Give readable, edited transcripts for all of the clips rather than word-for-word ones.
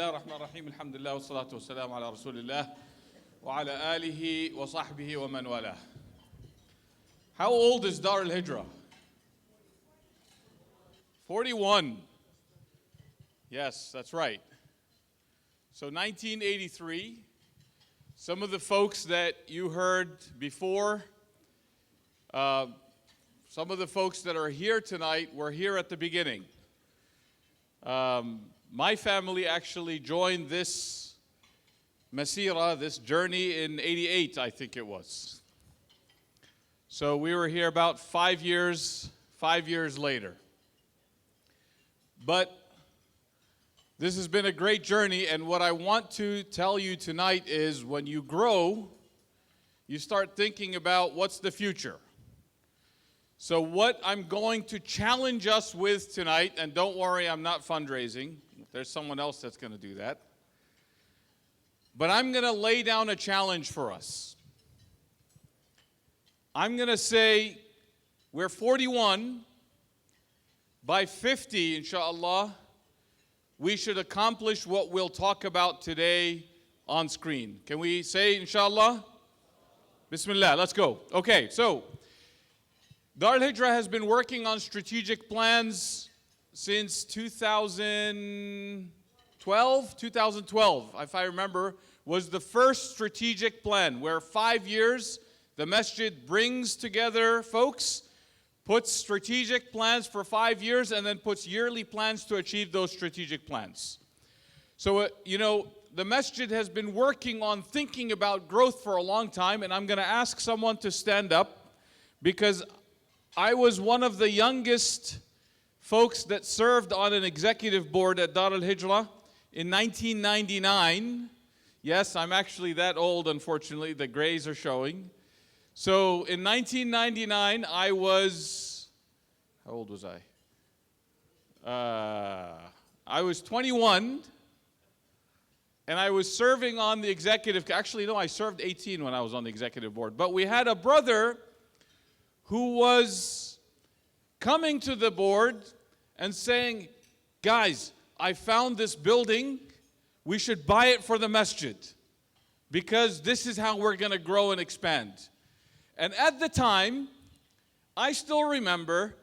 Bismillah ar-Rahman ar-Rahim. Alhamdulillah wa salatu wa salam ala Rasulillah wa ala alihi wa sahbihi wa man wala. How old is Dar Al-Hijrah? 41. Yes, that's right. So 1983, some of the folks that you heard before, some of the folks that are here tonight were here at the beginning. My family actually joined this masira, this journey in 88, I think it was. So we were here about 5 years later. But this has been a great journey, and what I want to tell you tonight is when you grow, you start thinking about what's the future. So what I'm going to challenge us with tonight, and don't worry, I'm not fundraising. There's someone else that's going to do that. But I'm going to lay down a challenge for us. I'm going to say we're 41. By 50, inshallah, we should accomplish what we'll talk about today on screen. Can we say inshallah? Bismillah, let's go. Okay, so Dar Al-Hijrah has been working on strategic plans since 2012. 2012, if I remember, was the first strategic plan where 5 years the masjid brings together folks, puts strategic plans for 5 years, and then puts yearly plans to achieve those strategic plans. So, the masjid has been working on thinking about growth for a long time, and I'm going to ask someone to stand up because I was one of the youngest folks that served on an executive board at Dar Al-Hijrah in 1999. Yes, I'm actually that old, unfortunately. The grays are showing. So in 1999, I was, how old was I? I was 21, and I was serving on the executive, actually no, I served 18 when I was on the executive board. But we had a brother who was coming to the board and saying, guys, I found this building, we should buy it for the masjid because this is how we're going to grow and expand. And at the time, I still remember,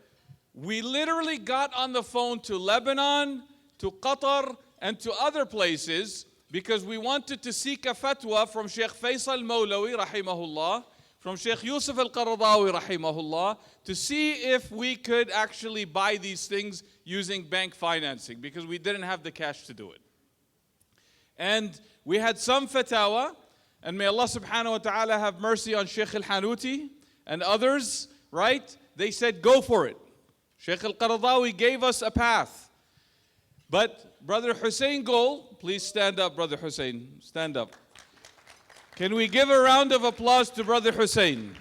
we literally got on the phone to Lebanon, to Qatar, and to other places because we wanted to seek a fatwa from Sheikh Faisal Mawlawi, rahimahullah, from Sheikh Yusuf al-Qaradawi, rahimahullah, to see if we could actually buy these things using bank financing because we didn't have the cash to do it. And we had some fatawa, and may Allah subhanahu wa ta'ala have mercy on Sheikh al-Hanuti and others, right? They said, go for it. Sheikh al-Qaradawi gave us a path. But Brother Hussein Gol, please stand up, Brother Hussein, stand up. Can we give a round of applause to Brother Hussein?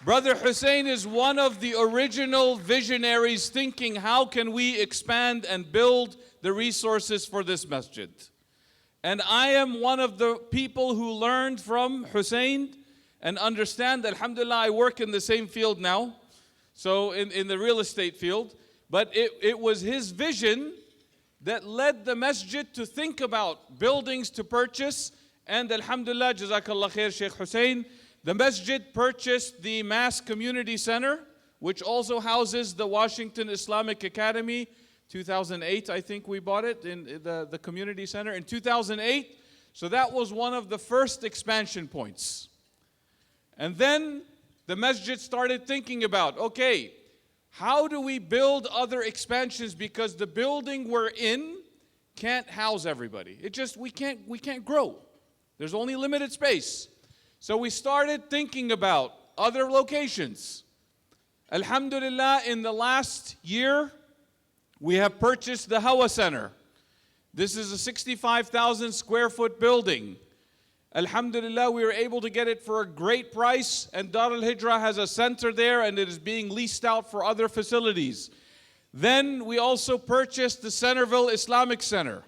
Brother Hussein is one of the original visionaries thinking, how can we expand and build the resources for this masjid? And I am one of the people who learned from Hussein and understand that, alhamdulillah, I work in the same field now, so in the real estate field. But it was his vision that led the masjid to think about buildings to purchase. And alhamdulillah, jazakallah khair, Sheikh Hussein, the masjid purchased the Mass Community Center, which also houses the Washington Islamic Academy. 2008, I think we bought it, in the community center in 2008. So that was one of the first expansion points. And then the masjid started thinking about, okay, how do we build other expansions because the building we're in can't house everybody. We can't grow. There's only limited space. So we started thinking about other locations. Alhamdulillah, in the last year, we have purchased the Hawa Center. This is a 65,000 square foot building. Alhamdulillah, we were able to get it for a great price, and Dar Al-Hijrah has a center there and it is being leased out for other facilities. Then we also purchased the Centerville Islamic Center.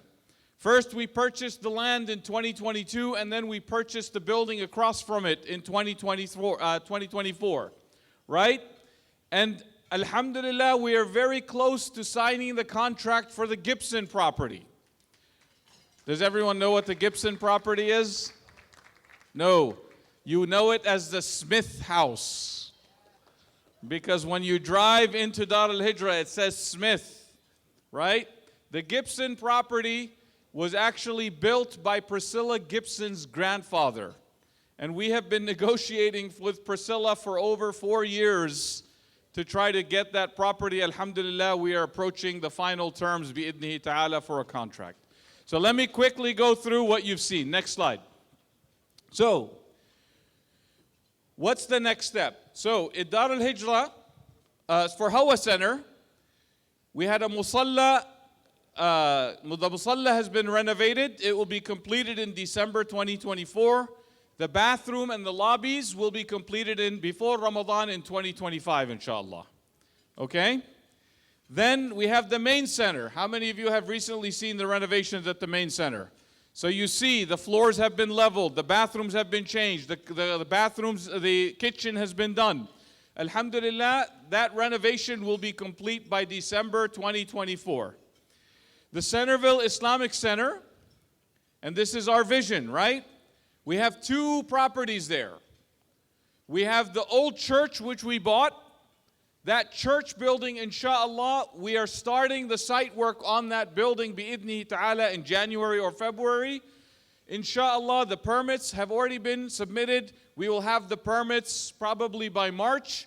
First, we purchased the land in 2022, and then we purchased the building across from it in 2024, right? And alhamdulillah, we are very close to signing the contract for the Gibson property. Does everyone know what the Gibson property is? No. You know it as the Smith House. Because when you drive into Dar Al-Hijrah, it says Smith, right? The Gibson property was actually built by Priscilla Gibson's grandfather. And we have been negotiating with Priscilla for over 4 years to try to get that property. Alhamdulillah, we are approaching the final terms, bi'idnihi ta'ala, for a contract. So let me quickly go through what you've seen. Next slide. So, what's the next step? So, at Dar Al-Hijrah, for Hawa Center, we had a musalla. The musalla has been renovated. It will be completed in December 2024. The bathroom and the lobbies will be completed before Ramadan in 2025, inshallah. Okay? Then we have the main center. How many of you have recently seen the renovations at the main center? So you see the floors have been leveled, the bathrooms have been changed, the kitchen has been done. Alhamdulillah, that renovation will be complete by December 2024. The Centerville Islamic Center, and this is our vision, right? We have 2 properties there. We have the old church which we bought. That church building, inshallah, we are starting the site work on that building bi'idnihi ta'ala in January or February. Inshallah, the permits have already been submitted. We will have the permits probably by March.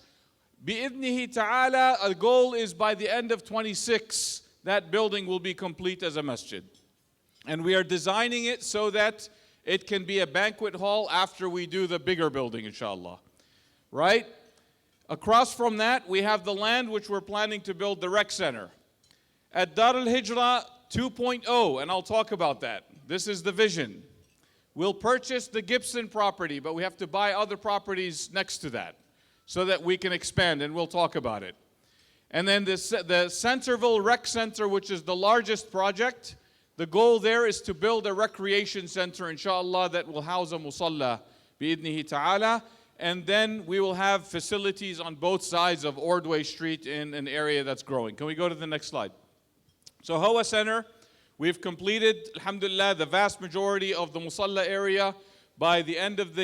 Bi'idnihi ta'ala, our goal is by the end of 26, that building will be complete as a masjid. And we are designing it so that it can be a banquet hall after we do the bigger building, inshallah. Right? Across from that, we have the land which we're planning to build the rec center. At Dar Al-Hijrah 2.0, and I'll talk about that. This is the vision. We'll purchase the Gibson property, but we have to buy other properties next to that so that we can expand, and we'll talk about it. And then the Centerville Rec Center, which is the largest project, the goal there is to build a recreation center, inshallah, that will house a musalla, bi'idnihi ta'ala. And then we will have facilities on both sides of Ordway Street in an area that's growing. Can we go to the next slide? So Hawa Center, we've completed, alhamdulillah, the vast majority of the musalla area. By the end of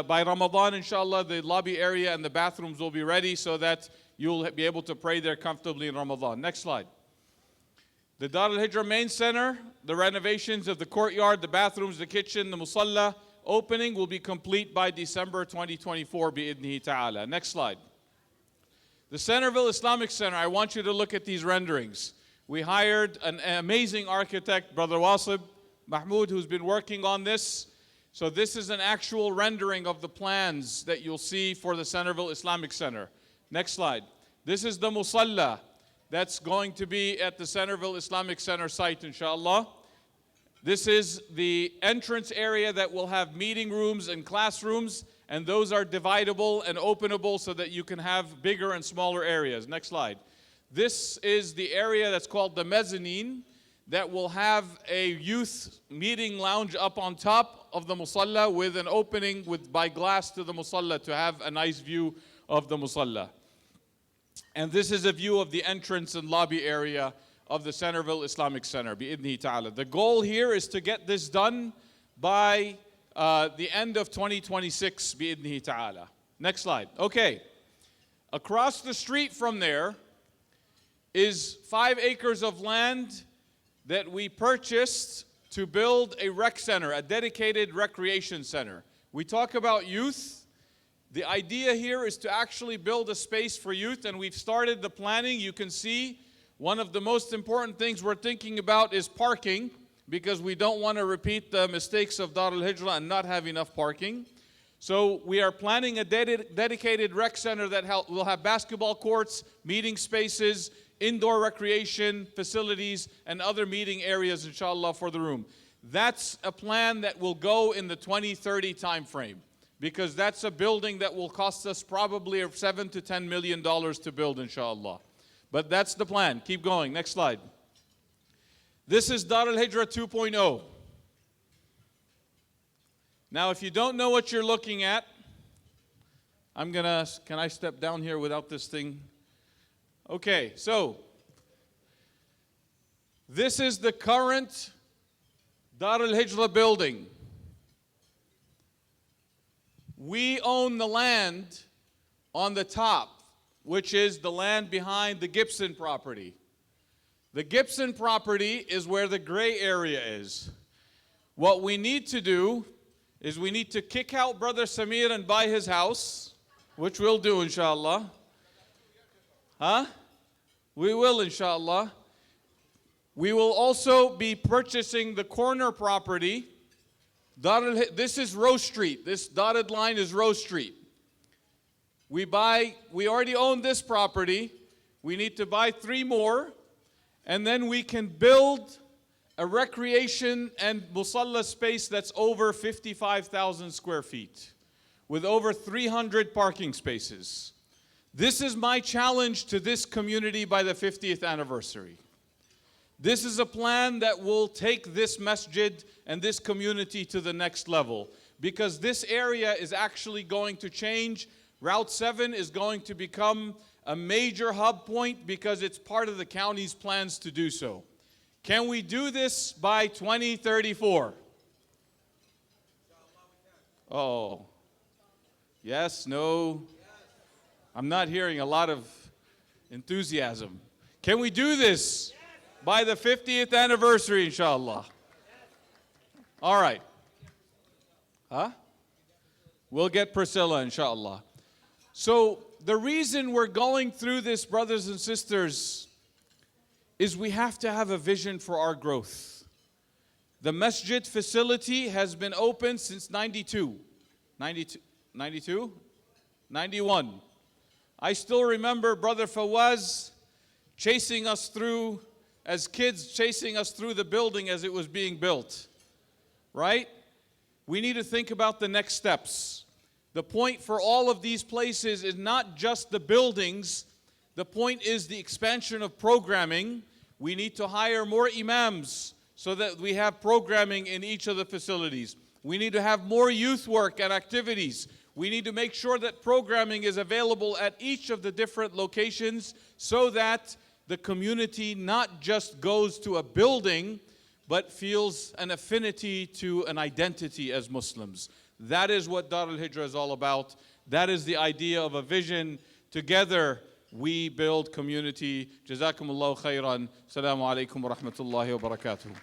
by Ramadan, inshallah, the lobby area and the bathrooms will be ready so that you'll be able to pray there comfortably in Ramadan. Next slide. The Dar Al-Hijrah main center, the renovations of the courtyard, the bathrooms, the kitchen, the musalla, opening will be complete by December 2024, bi'idnihi ta'ala. Next slide. The Centerville Islamic Center, I want you to look at these renderings. We hired an amazing architect, Brother Wasib Mahmoud, who's been working on this. So this is an actual rendering of the plans that you'll see for the Centerville Islamic Center. Next slide. This is the musalla that's going to be at the Centerville Islamic Center site, inshallah. This is the entrance area that will have meeting rooms and classrooms, and those are dividable and openable so that you can have bigger and smaller areas. Next slide. This is the area that's called the mezzanine that will have a youth meeting lounge up on top of the musalla with an opening by glass to the musalla to have a nice view of the musalla. And this is a view of the entrance and lobby area of the Centerville Islamic Center, bi'idnihi ta'ala. The goal here is to get this done by the end of 2026, bi'idnihi ta'ala. Next slide. Okay. Across the street from there is 5 acres of land that we purchased to build a rec center, a dedicated recreation center. We talk about youth. The idea here is to actually build a space for youth, and we've started the planning. You can see one of the most important things we're thinking about is parking, because we don't want to repeat the mistakes of Dar Al-Hijrah and not have enough parking. So we are planning a dedicated rec center that will have basketball courts, meeting spaces, indoor recreation facilities, and other meeting areas, inshallah, for the room. That's a plan that will go in the 2030 time frame, because that's a building that will cost us probably $7 to $10 million to build, inshallah. But that's the plan. Keep going. Next slide. This is Dar Al-Hijrah 2.0. Now, if you don't know what you're looking at, can I step down here without this thing? Okay, so this is the current Dar Al-Hijrah building. We own the land on the top, which is the land behind the Gibson property. The Gibson property is where the gray area is. What we need to do is we need to kick out Brother Samir and buy his house, which we'll do inshallah. Huh? We will inshallah. We will also be purchasing the corner property. This is Rose Street. This dotted line is Rose Street. We already own this property. We need to buy 3 more, and then we can build a recreation and musalla space that's over 55,000 square feet with over 300 parking spaces. This is my challenge to this community by the 50th anniversary. This is a plan that will take this masjid and this community to the next level, because this area is actually going to change. Route 7 is going to become a major hub point because it's part of the county's plans to do so. Can we do this by 2034? Oh, yes, no. I'm not hearing a lot of enthusiasm. Can we do this by the 50th anniversary, inshallah? All right. Huh? We'll get Priscilla, inshallah. So the reason we're going through this, brothers and sisters, is we have to have a vision for our growth. The masjid facility has been open since 92. 91. I still remember Brother Fawaz chasing us through, as kids, chasing us through the building as it was being built. Right? We need to think about the next steps. The point for all of these places is not just the buildings. The point is the expansion of programming. We need to hire more imams so that we have programming in each of the facilities. We need to have more youth work and activities. We need to make sure that programming is available at each of the different locations so that the community not just goes to a building, but feels an affinity to an identity as Muslims. That is what Dar Al-Hijrah is all about. That is the idea of a vision. Together, we build community. Jazakumullahu khairan. Assalamu alaikum wa rahmatullahi wa barakatuh.